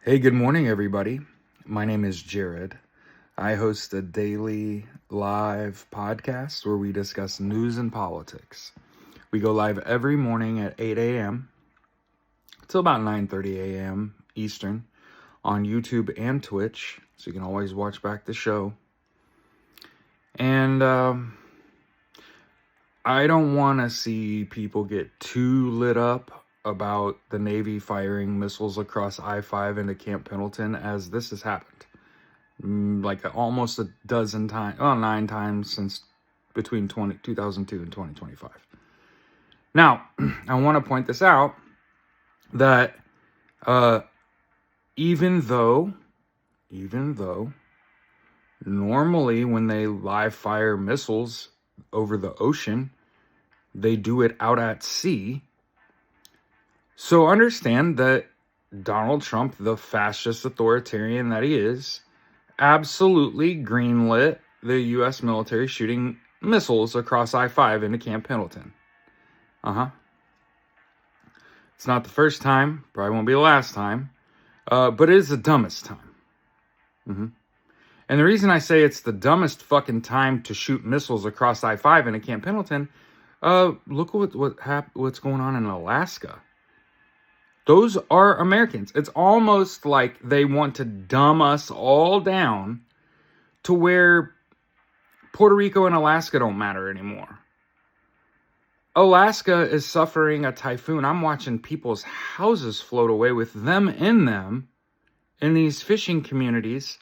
Hey, good morning, everybody. My name is Jared. I host a daily live podcast where we discuss news and politics. We go live every morning at 8 a.m. till about 9:30 a.m. Eastern on YouTube and Twitch, so you can always watch back the show. And I don't want to see people get too lit up about the Navy firing missiles across I-5 into Camp Pendleton, as this has happened like almost a dozen times, 9 times since between 2002 and 2025. Now, I want to point this out that even though normally when they live fire missiles over the ocean, they do it out at sea. So understand that Donald Trump, the fascist authoritarian that he is, absolutely greenlit the U.S. military shooting missiles across I-5 into Camp Pendleton. It's not the first time, probably won't be the last time, but it is the dumbest time. And the reason I say it's the dumbest fucking time to shoot missiles across I-5 into Camp Pendleton, look what's going on in Alaska. Those are Americans. It's almost like they want to dumb us all down to where Puerto Rico and Alaska don't matter anymore. Alaska is suffering a typhoon. I'm watching people's houses float away with them in these fishing communities.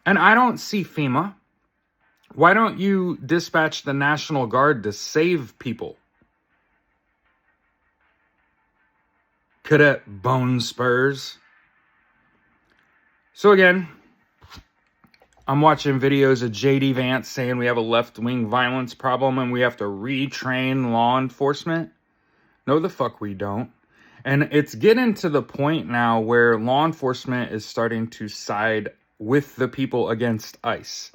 And I don't see FEMA. Why don't you dispatch the National Guard to save people? Cadet bone Spurs. So again, I'm watching videos of J.D. Vance saying we have a left-wing violence problem and we have to retrain law enforcement. No, the fuck we don't. And it's getting to the point now where law enforcement is starting to side with the people against ICE.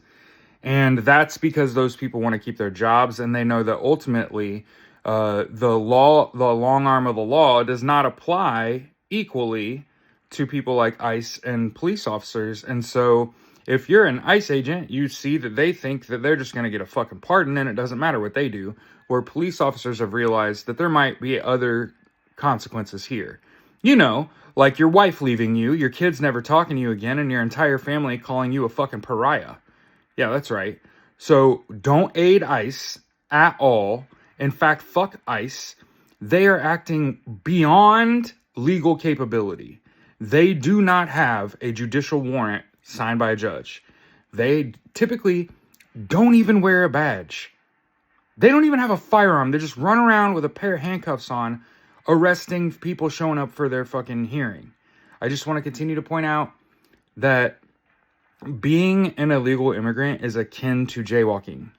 And that's because those people want to keep their jobs, and they know that ultimately the long arm of the law does not apply equally to people like ICE and police officers. And so if you're an ICE agent, you see that they think that they're just going to get a fucking pardon and it doesn't matter what they do, where police officers have realized that there might be other consequences here. You know, like your wife leaving you, your kids never talking to you again, and your entire family calling you a fucking pariah. Yeah, that's right. So don't aid ICE at all. In fact, fuck ICE. They are acting beyond legal capability. They do not have a judicial warrant signed by a judge. They typically don't even wear a badge. They don't even have a firearm. They just run around with a pair of handcuffs on, arresting people showing up for their fucking hearing. I just want to continue to point out that being an illegal immigrant is akin to jaywalking.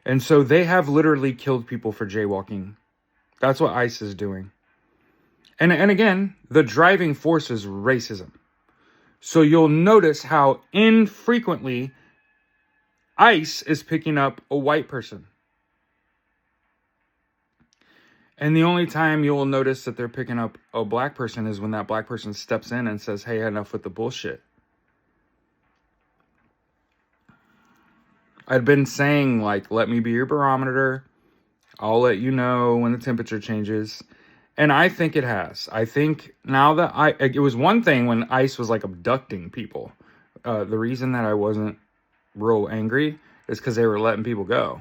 And so they have literally killed people for jaywalking. That's what ICE is doing. And again, the driving force is racism. So you'll notice how infrequently ICE is picking up a white person. And the only time you'll notice that they're picking up a black person is when that black person steps in and says, hey, enough with the bullshit. I'd been saying, like, let me be your barometer. I'll let you know when the temperature changes. And I think it has. I think now that it was one thing when ICE was like abducting people. The reason that I wasn't real angry is because they were letting people go,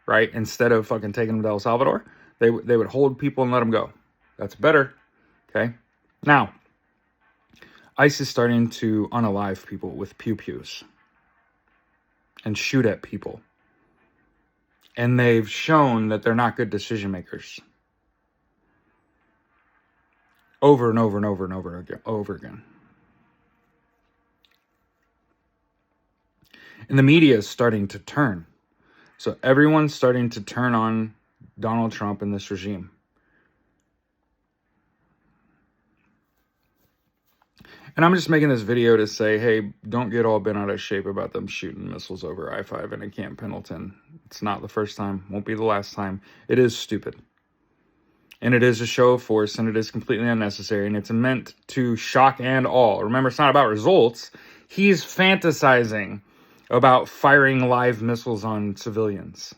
right? Instead of fucking taking them to El Salvador, they would hold people and let them go. That's better, okay? Now, ICE is starting to unalive people with pew-pews and shoot at people. And they've shown that they're not good decision makers. Over and over and over and over again. And the media is starting to turn. So everyone's starting to turn on Donald Trump and this regime. And I'm just making this video to say, hey, don't get all bent out of shape about them shooting missiles over I-5 into Camp Pendleton. It's not the first time, won't be the last time. It is stupid. And it is a show of force, and it is completely unnecessary, and it's meant to shock and awe. Remember, it's not about results. He's fantasizing about firing live missiles on civilians.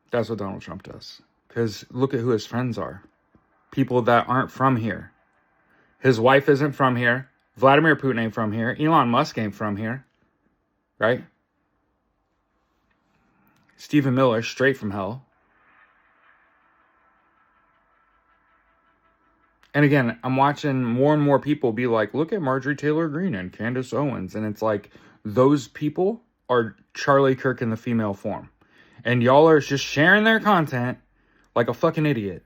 That's what Donald Trump does. Because look at who his friends are. People that aren't from here. His wife isn't from here. Vladimir Putin ain't from here. Elon Musk ain't from here. Right? Stephen Miller, straight from hell. And again, I'm watching more and more people be like, look at Marjorie Taylor Greene and Candace Owens. And it's like, those people are Charlie Kirk in the female form. And y'all are just sharing their content like a fucking idiot.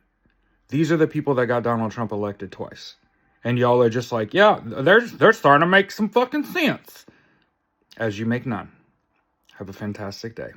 These are the people that got Donald Trump elected twice. And y'all are just like, yeah, they're starting to make some fucking sense. As you make none. Have a fantastic day.